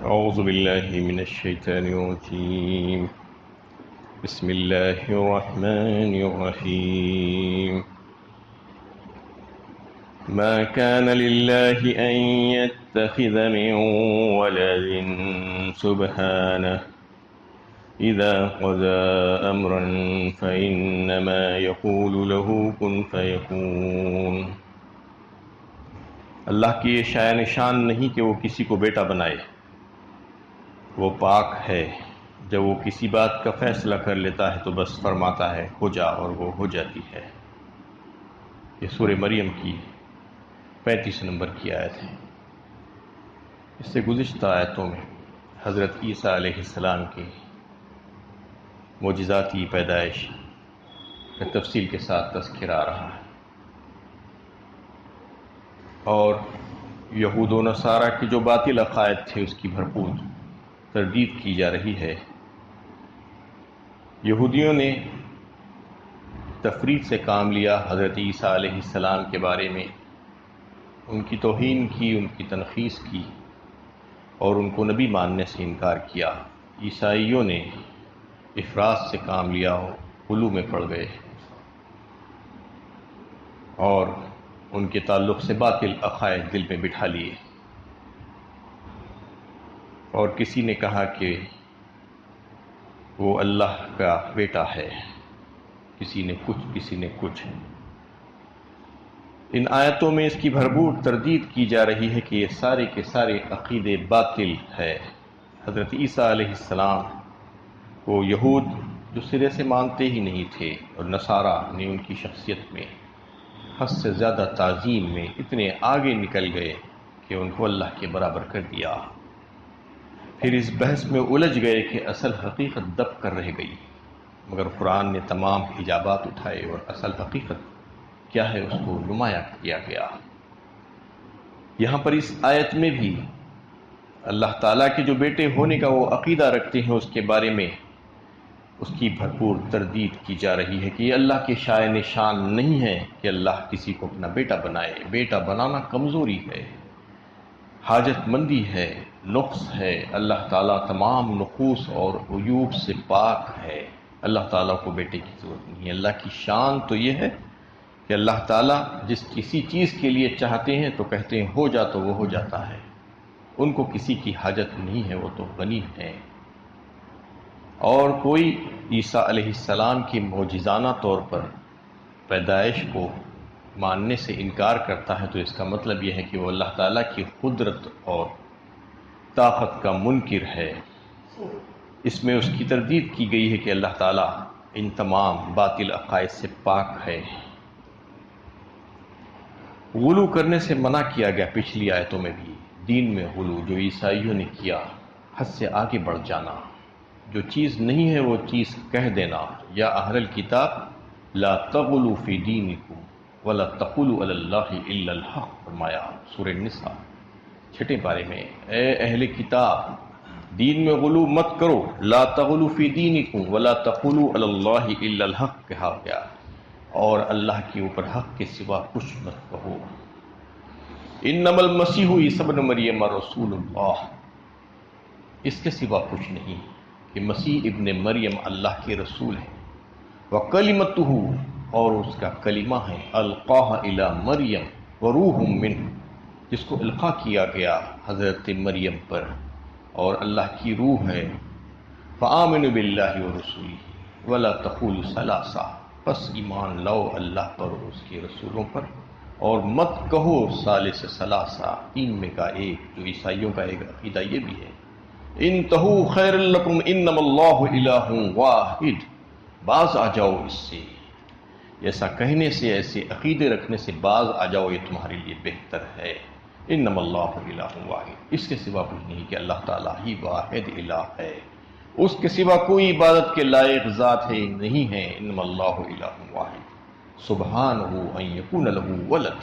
أعوذ بالله من الشيطان الرجيم. بسم الله الرحمن الرحيم. ما كان لله أن يتخذ من ولد سبحانه إذا قضى أمرا فإنما يقول له كن فيكون. اللہ کی یہ شایان شان نہیں کہ وہ کسی کو بیٹا بنائے، وہ پاک ہے. جب وہ کسی بات کا فیصلہ کر لیتا ہے تو بس فرماتا ہے ہو جا، اور وہ ہو جاتی ہے. یہ سورہ مریم کی 35 نمبر کی آیت ہے. اس سے گزشتہ آیتوں میں حضرت عیسیٰ علیہ السلام کی معجزاتی پیدائش کا تفصیل کے ساتھ تذکرہ آ رہا ہے، اور یہود و نصارہ کی جو باطل عقائد تھے اس کی بھرپور تردید کی جا رہی ہے. یہودیوں نے تفرید سے کام لیا حضرت عیسیٰ علیہ السلام کے بارے میں، ان کی توہین کی، ان کی تنقیص کی، اور ان کو نبی ماننے سے انکار کیا. عیسائیوں نے افراط سے کام لیا، غلو میں پڑ گئے اور ان کے تعلق سے باطل عقائد دل میں بٹھا لیے. اور کسی نے کہا کہ وہ اللہ کا بیٹا ہے، کسی نے کچھ، کسی نے کچھ. ان آیتوں میں اس کی بھرپور تردید کی جا رہی ہے کہ یہ سارے کے سارے عقیدے باطل ہے. حضرت عیسیٰ علیہ السلام کو یہود جو سرے سے مانتے ہی نہیں تھے، اور نصارہ نے ان کی شخصیت میں حد سے زیادہ تعظیم میں اتنے آگے نکل گئے کہ ان کو اللہ کے برابر کر دیا. پھر اس بحث میں الجھ گئے کہ اصل حقیقت دب کر رہ گئی، مگر قرآن نے تمام حجابات اٹھائے اور اصل حقیقت کیا ہے اس کو نمایاں کیا گیا. یہاں پر اس آیت میں بھی اللہ تعالیٰ کے جو بیٹے ہونے کا وہ عقیدہ رکھتے ہیں اس کے بارے میں اس کی بھرپور تردید کی جا رہی ہے کہ یہ اللہ کے شایان شان نہیں ہے کہ اللہ کسی کو اپنا بیٹا بنائے. بیٹا بنانا کمزوری ہے، حاجت مندی ہے، نقص ہے. اللہ تعالیٰ تمام نقوص اور عیوب سے پاک ہے. اللہ تعالیٰ کو بیٹے کی ضرورت نہیں ہے. اللہ کی شان تو یہ ہے کہ اللہ تعالیٰ جس کسی چیز کے لیے چاہتے ہیں تو کہتے ہیں ہو جا تو وہ ہو جاتا ہے. ان کو کسی کی حاجت نہیں ہے، وہ تو غنی ہیں. اور کوئی عیسیٰ علیہ السلام کی معجزانہ طور پر پیدائش کو ماننے سے انکار کرتا ہے تو اس کا مطلب یہ ہے کہ وہ اللہ تعالیٰ کی قدرت اور طاقت کا منکر ہے. اس میں اس کی تردید کی گئی ہے کہ اللہ تعالیٰ ان تمام باطل عقائد سے پاک ہے. غلو کرنے سے منع کیا گیا پچھلی آیتوں میں بھی. دین میں غلو جو عیسائیوں نے کیا، حد سے آگے بڑھ جانا، جو چیز نہیں ہے وہ چیز کہہ دینا. یا اہل الکتاب لا تغلوا فی دینکم ولا تقولوا علی اللہ الا الحق، فرمایا سورہ النساء 6 پارے میں. اے اہل کتاب، دین میں غلو مت کرو. لا تغلوا فی دینکم ولا تقولوا علی اللہ الا الحق کہا گیا، اور اللہ کے اوپر حق کے سوا کچھ مت کہو. انما المسیح عیسی ابن مریم رسول اللہ، اس کے سوا کچھ نہیں کہ مسیح ابن مریم اللہ کے رسول ہے. وَكَلِمَتُهُ، اور اس کا کلمہ ہے. القاها الی مریم وروح منہ، جس کو القاء کیا گیا حضرت مریم پر، اور اللہ کی روح ہے. فآمنوا باللہ ورسولہ ولا تقولوا ثلاثہ، پس ایمان لاؤ اللہ پر اور اس کے رسولوں پر، اور مت کہو ثالث ثلاثہ، 3 میں کا ایک، جو عیسائیوں کا ایک عقیدہ یہ بھی ہے. انتہوا خیر لکم انما اللہ الہ واحد، باز آ جاؤ اس سے، ایسا کہنے سے، ایسے عقیدے رکھنے سے باز آ جاؤ، یہ تمہارے لیے بہتر ہے. انما اللہ الہ واحد، اس کے سوا کچھ نہیں کہ اللہ تعالیٰ ہی واحد الہ ہے، اس کے سوا کوئی عبادت کے لائق ذات ہے نہیں ہے. انما اللہ الہ واحد سبحانہ ان یکون لہ ولد،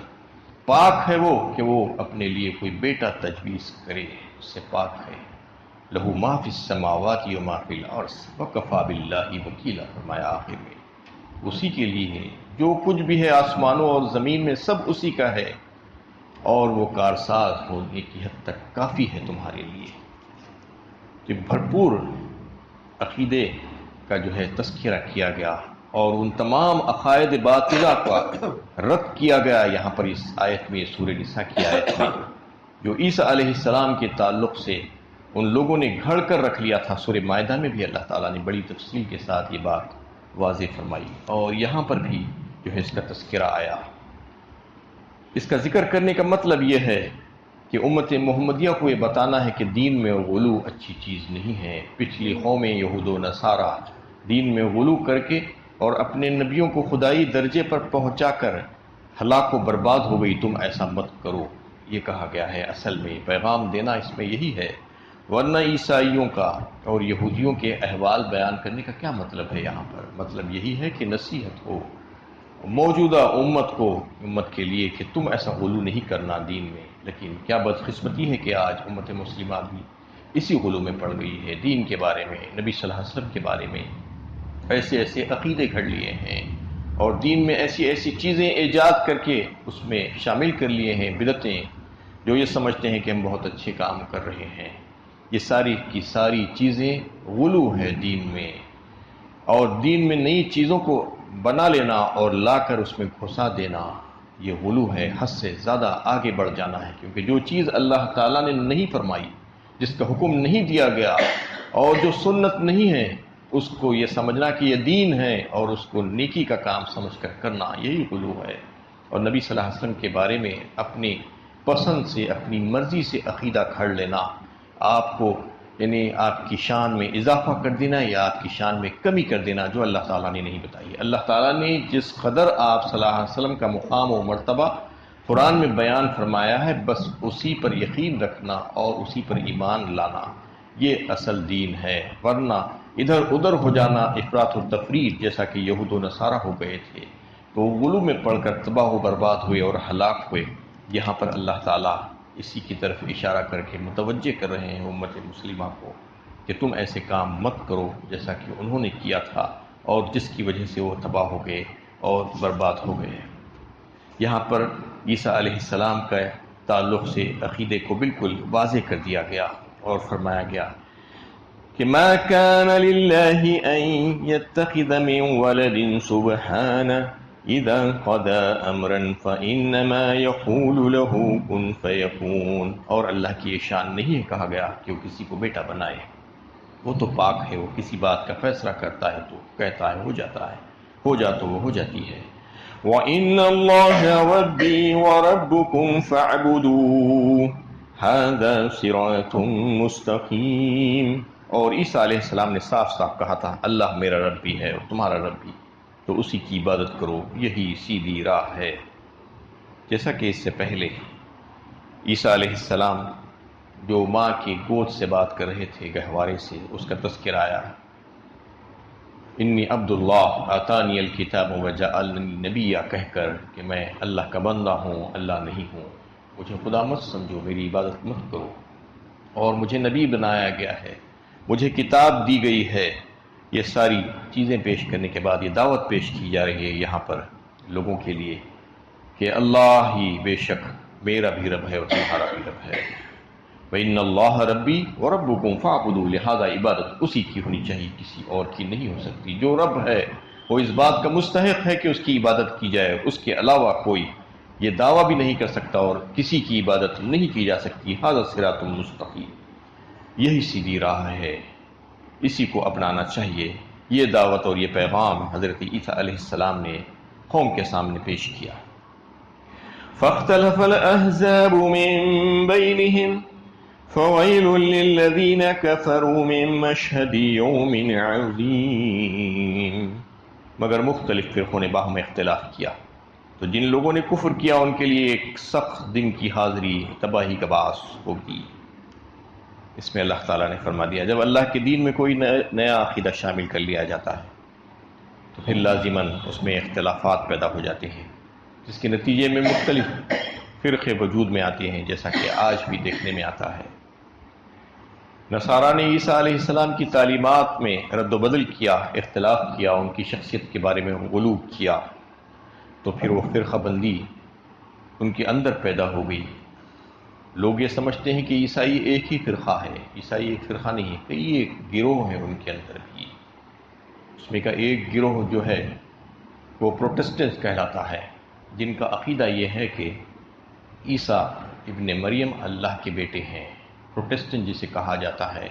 پاک ہے وہ کہ وہ اپنے لیے کوئی بیٹا تجویز کرے، اس سے پاک ہے. لہو ما فی السماوات و ما فی الارض وکفی باللہ وکیلا، فرمایا آخر میں اسی کے لیے ہے جو کچھ بھی ہے آسمانوں اور زمین میں، سب اسی کا ہے، اور وہ کارساز ہونے کی حد تک کافی ہے تمہارے لیے. کہ بھرپور عقیدے کا جو ہے تذکرہ کیا گیا اور ان تمام عقائد باطلہ کا رد کیا گیا یہاں پر اس آیت میں، سورہ نساء کی آیت میں، جو عیسیٰ علیہ السلام کے تعلق سے ان لوگوں نے گھڑ کر رکھ لیا تھا۔ سورہ مائدہ میں بھی اللہ تعالیٰ نے بڑی تفصیل کے ساتھ یہ بات واضح فرمائی، اور یہاں پر بھی جو ہے اس کا تذکرہ آیا۔ اس کا ذکر کرنے کا مطلب یہ ہے کہ امت محمدیہ کو یہ بتانا ہے کہ دین میں غلو اچھی چیز نہیں ہے۔ پچھلی قومیں یہود و نصارہ دین میں غلو کر کے اور اپنے نبیوں کو خدائی درجے پر پہنچا کر ہلاک و برباد ہو گئی، تم ایسا مت کرو، یہ کہا گیا ہے۔ اصل میں پیغام دینا اس میں یہی ہے، ورنہ عیسائیوں کا اور یہودیوں کے احوال بیان کرنے کا کیا مطلب ہے؟ یہاں پر مطلب یہی ہے کہ نصیحت ہو موجودہ امت کے لیے کہ تم ایسا غلو نہیں کرنا دین میں۔ لیکن کیا بدقسمتی ہے کہ آج امت مسلمہ بھی اسی غلو میں پڑ گئی ہے، دین کے بارے میں، نبی صلی اللہ علیہ وسلم کے بارے میں ایسے ایسے عقیدے گھڑ لیے ہیں، اور دین میں ایسی ایسی چیزیں ایجاد کر کے اس میں شامل کر لیے ہیں، بدعتیں، جو یہ سمجھتے ہیں کہ ہم بہت اچھے کام کر رہے ہیں۔ یہ ساری کی ساری چیزیں غلو ہے دین میں، اور دین میں نئی چیزوں کو بنا لینا اور لا کر اس میں گھسا دینا، یہ غلو ہے، حد سے زیادہ آگے بڑھ جانا ہے۔ کیونکہ جو چیز اللہ تعالیٰ نے نہیں فرمائی، جس کا حکم نہیں دیا گیا، اور جو سنت نہیں ہے، اس کو یہ سمجھنا کہ یہ دین ہے اور اس کو نیکی کا کام سمجھ کر کرنا، یہی غلو ہے۔ اور نبی صلی اللہ علیہ وسلم کے بارے میں اپنی پسند سے، اپنی مرضی سے عقیدہ کھڑ لینا، آپ کو یعنی آپ کی شان میں اضافہ کر دینا یا آپ کی شان میں کمی کر دینا، جو اللہ تعالیٰ نے نہیں بتائی۔ اللہ تعالیٰ نے جس قدر آپ صلی اللہ علیہ وسلم کا مقام و مرتبہ قرآن میں بیان فرمایا ہے، بس اسی پر یقین رکھنا اور اسی پر ایمان لانا، یہ اصل دین ہے۔ ورنہ ادھر ادھر ہو جانا، افراط و تفرید، جیسا کہ یہود و نصارہ ہو گئے تھے، تو غلو میں پڑھ کر تباہ و برباد ہوئے اور ہلاک ہوئے۔ یہاں پر اللہ تعالیٰ اسی کی طرف اشارہ کر کے متوجہ کر رہے ہیں امت مسلمہ کو کہ تم ایسے کام مت کرو جیسا کہ انہوں نے کیا تھا، اور جس کی وجہ سے وہ تباہ ہو گئے اور برباد ہو گئے۔ یہاں پر عیسیٰ علیہ السلام کا تعلق سے عقیدے کو بالکل واضح کر دیا گیا اور فرمایا گیا کہ ما كان لله ان يتخذ من ولد سبحانه اذا قضى امرا فانما يقول له كن فيكون۔ اور اللہ کی یہ شان نہیں ہے کہا گیا کہ وہ کسی کو بیٹا بنائے، وہ تو پاک ہے، وہ کسی بات کا فیصلہ کرتا ہے تو کہتا ہے ہو جاتا ہے، ہو جا تو وہ ہو جاتی ہے۔ وَإِنَّ اللَّهَ رَبِّي وَرَبُّكُمْ فَاعْبُدُوهُ هَذَا صِرَاطٌ مُسْتَقِيمٌ۔ اور عیسیٰ علیہ السلام نے صاف صاف کہا تھا اللہ میرا رب بھی ہے اور تمہارا رب بھی، تو اسی کی عبادت کرو، یہی سیدھی راہ ہے۔ جیسا کہ اس سے پہلے عیسیٰ علیہ السلام جو ماں کی گود سے بات کر رہے تھے گہوارے سے، اس کا تذکرہ آیا، انی عبد اللہ آتانی الکتاب وجعلنی نبیا، کہہ کر کہ میں اللہ کا بندہ ہوں، اللہ نہیں ہوں، مجھے خدا مت سمجھو، میری عبادت مت کرو، اور مجھے نبی بنایا گیا ہے، مجھے کتاب دی گئی ہے۔ یہ ساری چیزیں پیش کرنے کے بعد یہ دعوت پیش کی جا رہی ہے یہاں پر لوگوں کے لیے کہ اللہ ہی بے شک میرا بھی رب ہے اور تمہارا بھی رب ہے۔ وَإِنَّ اللَّهَ رَبِّي وَرَبُّكُمْ فَاعْبُدُوهُ، لہذا عبادت اسی کی ہونی چاہیے، کسی اور کی نہیں ہو سکتی۔ جو رب ہے وہ اس بات کا مستحق ہے کہ اس کی عبادت کی جائے، اس کے علاوہ کوئی یہ دعویٰ بھی نہیں کر سکتا اور کسی کی عبادت نہیں کی جا سکتی۔ ھذا صراط مستقیم، یہی سیدھی راہ ہے، اسی کو اپنانا چاہیے۔ یہ دعوت اور یہ پیغام حضرت عیسیٰ علیہ السلام نے قوم کے سامنے پیش کیا۔ فَاخْتَلَفَ الْأَحْزَابُ مِن بَيْنِهِمْ فَوَيْلٌ لِّلَّذِينَ كَفَرُوا مِن مَّشْهَدِ يَوْمٍ عَظِيمٍ۔ مگر مختلف فرقوں نے باہم اختلاف کیا، تو جن لوگوں نے کفر کیا ان کے لیے ایک سخت دن کی حاضری تباہی کا باعث ہوگی۔ اس میں اللہ تعالیٰ نے فرما دیا جب اللہ کے دین میں کوئی نیا عقیدہ شامل کر لیا جاتا ہے تو پھر لازماً اس میں اختلافات پیدا ہو جاتے ہیں، جس کے نتیجے میں مختلف فرقے وجود میں آتے ہیں، جیسا کہ آج بھی دیکھنے میں آتا ہے۔ نصارہ نے عیسیٰ علیہ السلام کی تعلیمات میں رد و بدل کیا، اختلاف کیا، ان کی شخصیت کے بارے میں غلو کیا، تو پھر وہ فرقہ بندی ان کے اندر پیدا ہو گئی۔ لوگ یہ سمجھتے ہیں کہ عیسائی ایک ہی فرقہ ہے، عیسائی ایک فرقہ نہیں ہے، کئی ایک گروہ ہیں ان کے اندر بھی۔ اس میں کا ایک گروہ جو ہے وہ پروٹسٹنٹ کہلاتا ہے، جن کا عقیدہ یہ ہے کہ عیسیٰ ابن مریم اللہ کے بیٹے ہیں۔ پروٹسٹنٹ جسے کہا جاتا ہے،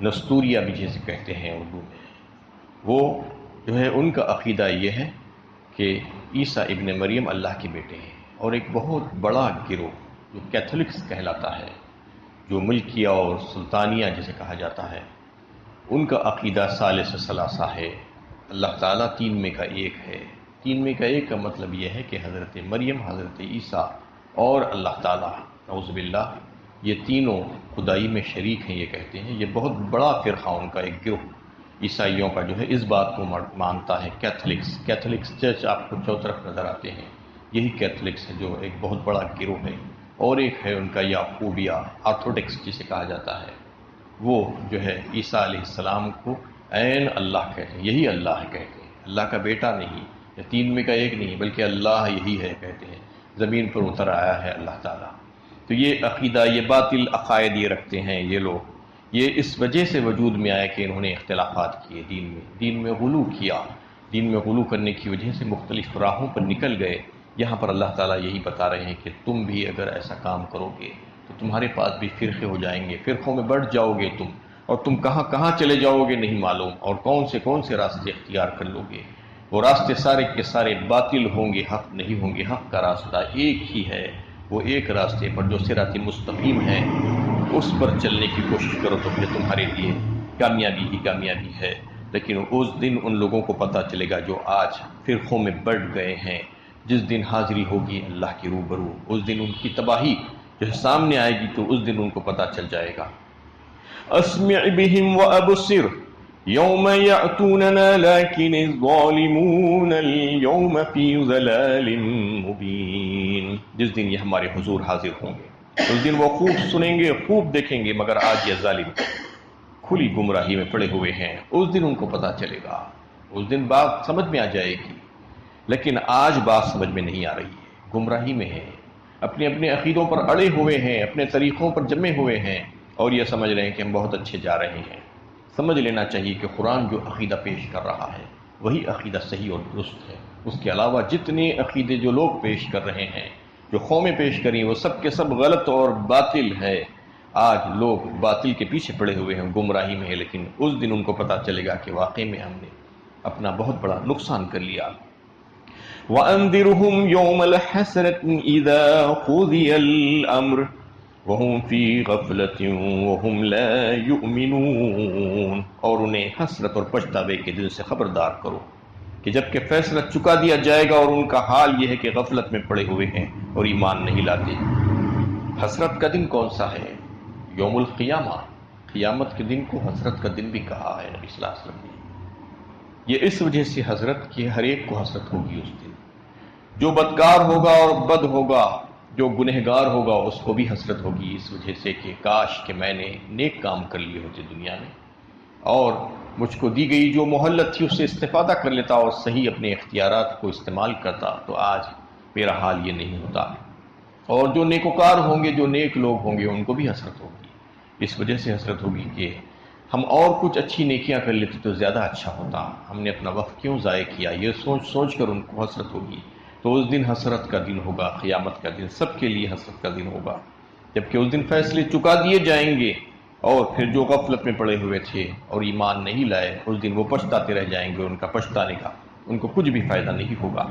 نستوریہ بھی جسے کہتے ہیں اردو میں، وہ جو ہے ان کا عقیدہ یہ ہے کہ عیسیٰ ابن مریم اللہ کے بیٹے ہیں۔ اور ایک بہت بڑا گروہ جو کیتھولکس کہلاتا ہے، جو ملکیہ اور سلطانیہ جسے کہا جاتا ہے، ان کا عقیدہ ثالث ثلاثہ ہے، اللہ تعالیٰ تین میں کا ایک ہے۔ تین میں کا ایک کا مطلب یہ ہے کہ حضرت مریم، حضرت عیسیٰ اور اللہ تعالیٰ نعوذ باللہ یہ تینوں خدائی میں شریک ہیں، یہ کہتے ہیں۔ یہ بہت بڑا فرقہ ان کا ایک گروہ عیسائیوں کا جو ہے اس بات کو مانتا ہے۔ کیتھولکس چرچ آپ کو چوطرف نظر آتے ہیں، یہی کیتھولکس ہے جو ایک بہت بڑا گروہ ہے۔ اور ایک ہے ان کا یعقوبیہ، آرتھوڈکس جسے کہا جاتا ہے، وہ جو ہے عیسیٰ علیہ السلام کو عین اللہ کہتے ہیں، یہی اللہ ہے کہتے ہیں، اللہ کا بیٹا نہیں یا تین میں کا ایک نہیں بلکہ اللہ یہی ہے کہتے ہیں، زمین پر اتر آیا ہے اللہ تعالیٰ۔ تو یہ عقیدہ، یہ باطل عقائد یہ رکھتے ہیں یہ لوگ۔ یہ اس وجہ سے وجود میں آیا کہ انہوں نے اختلافات کیے دین میں غلو کیا، دین میں غلو کرنے کی وجہ سے مختلف راہوں پر نکل گئے۔ یہاں پر اللہ تعالیٰ یہی بتا رہے ہیں کہ تم بھی اگر ایسا کام کرو گے تو تمہارے پاس بھی فرقے ہو جائیں گے، فرقوں میں بڑھ جاؤ گے تم، اور تم کہاں کہاں چلے جاؤ گے نہیں معلوم، اور کون سے راستے اختیار کر لو گے۔ وہ راستے سارے کے سارے باطل ہوں گے، حق نہیں ہوں گے۔ حق کا راستہ ایک ہی ہے، وہ ایک راستے پر جو صراط مستقیم ہے اس پر چلنے کی کوشش کرو تو پھر تمہارے لیے کامیابی ہی کامیابی ہے۔ لیکن اس دن ان لوگوں کو پتہ چلے گا جو آج فرقوں میں بڑھ گئے ہیں، جس دن حاضری ہوگی اللہ کی روبرو، اس دن ان کی تباہی جو سامنے آئے گی تو اس دن ان کو پتہ چل جائے گا۔ اسمع بهم وابصر یوم یأتوننا لیکن الظالمون اليوم فی ضلال مبین۔ جس دن یہ ہمارے حضور حاضر ہوں گے اس دن وہ خوب سنیں گے، خوب دیکھیں گے، مگر آج یہ ظالم کھلی گمراہی میں پڑے ہوئے ہیں۔ اس دن ان کو پتہ چلے گا، اس دن بات سمجھ میں آ جائے گی، لیکن آج بات سمجھ میں نہیں آ رہی ہے، گمراہی میں ہے، اپنے اپنے عقیدوں پر اڑے ہوئے ہیں، اپنے طریقوں پر جمے ہوئے ہیں، اور یہ سمجھ رہے ہیں کہ ہم بہت اچھے جا رہے ہیں۔ سمجھ لینا چاہیے کہ قرآن جو عقیدہ پیش کر رہا ہے وہی عقیدہ صحیح اور درست ہے۔ اس کے علاوہ جتنے عقیدے جو لوگ پیش کر رہے ہیں، جو قومیں پیش کریں، وہ سب کے سب غلط اور باطل ہے۔ آج لوگ باطل کے پیچھے پڑے ہوئے ہیں، گمراہی میں ہے، لیکن اس دن ان کو پتہ چلے گا کہ واقعی میں ہم نے اپنا بہت بڑا نقصان کر لیا۔ وَأَنذِرْهُمْ يَوْمَ الْحَسْرَةِ إِذَا قُضِيَ الْأَمْرُ وَهُمْ فِي غَفْلَةٍ وَهُمْ لَا يُؤْمِنُونَ، اور انہیں حسرت اور پچھتاوے کے دن سے خبردار کرو کہ جب کہ فیصلہ چکا دیا جائے گا اور ان کا حال یہ ہے کہ غفلت میں پڑے ہوئے ہیں اور ایمان نہیں لاتے۔ حسرت کا دن کون سا ہے؟ یوم القیامہ، قیامت کے دن کو حسرت کا دن بھی کہا ہے نبی صلی اللہ علیہ وسلم نے۔ یہ اس وجہ سے حسرت کہ ہر ایک کو حسرت ہوگی اس دن، جو بدکار ہوگا اور بد ہوگا، جو گنہگار ہوگا اس کو بھی حسرت ہوگی، اس وجہ سے کہ کاش کہ میں نے نیک کام کر لیے ہوتے دنیا میں، اور مجھ کو دی گئی جو مہلت تھی اس سے استفادہ کر لیتا اور صحیح اپنے اختیارات کو استعمال کرتا تو آج میرا حال یہ نہیں ہوتا۔ اور جو نیکوکار ہوں گے، جو نیک لوگ ہوں گے، ان کو بھی حسرت ہوگی۔ اس وجہ سے حسرت ہوگی کہ ہم اور کچھ اچھی نیکیاں کر لیتے تو زیادہ اچھا ہوتا، ہم نے اپنا وقت کیوں ضائع کیا، یہ سوچ کر ان کو حسرت ہوگی۔ تو اس دن حسرت کا دن ہوگا، قیامت کا دن سب کے لیے حسرت کا دن ہوگا، جبکہ اس دن فیصلے چکا دیے جائیں گے، اور پھر جو غفلت میں پڑے ہوئے تھے اور ایمان نہیں لائے اس دن وہ پچھتاتے رہ جائیں گے، ان کا پچھتانے کا ان کو کچھ بھی فائدہ نہیں ہوگا۔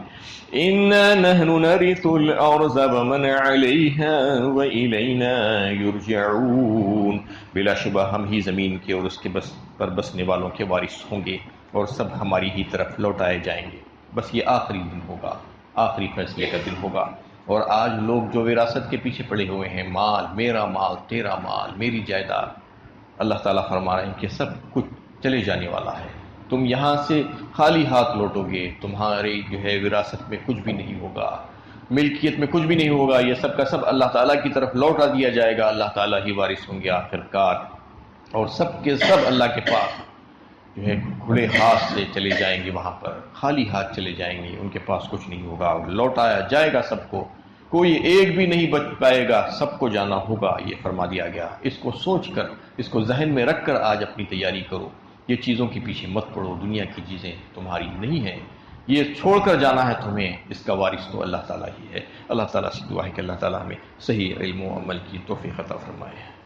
اِنَّا نَحْنُ نَرِثُ الْأَرْضَ وَمَنْ عَلَيْهَا وَإِلَيْنَا يُرْجَعُونَ، بلا شبہ ہم ہی زمین کے اور اس کے پر بسنے والوں کے وارث ہوں گے، اور سب ہماری ہی طرف لوٹائے جائیں گے۔ بس یہ آخری دن ہوگا، آخری فیصلے کا دن ہوگا۔ اور آج لوگ جو وراثت کے پیچھے پڑے ہوئے ہیں، مال، میرا مال، تیرا مال، میری جائیداد، اللہ تعالیٰ فرما رہے ہیں کہ سب کچھ چلے جانے والا ہے، تم یہاں سے خالی ہاتھ لوٹو گے، تمہاری جو ہے وراثت میں کچھ بھی نہیں ہوگا، ملکیت میں کچھ بھی نہیں ہوگا، یہ سب کا سب اللہ تعالیٰ کی طرف لوٹا دیا جائے گا، اللہ تعالیٰ ہی وارث ہوں گے آخر کار، اور سب کے سب اللہ کے پاس جو ہے کھلے ہاتھ سے چلے جائیں گے، وہاں پر خالی ہاتھ چلے جائیں گے، ان کے پاس کچھ نہیں ہوگا، اور لوٹایا جائے گا سب کو کوئی ایک بھی نہیں بچ پائے گا، سب کو جانا ہوگا، یہ فرما دیا گیا۔ اس کو سوچ کر، اس کو ذہن میں رکھ کر آج اپنی تیاری کرو۔ یہ چیزوں کے پیچھے مت پڑو، دنیا کی چیزیں تمہاری نہیں ہیں، یہ چھوڑ کر جانا ہے تمہیں، اس کا وارث تو اللہ تعالیٰ ہی ہے۔ اللہ تعالیٰ سے دعا ہے کہ اللہ تعالیٰ ہمیں صحیح علم و عمل کی توفیق عطا فرمائے۔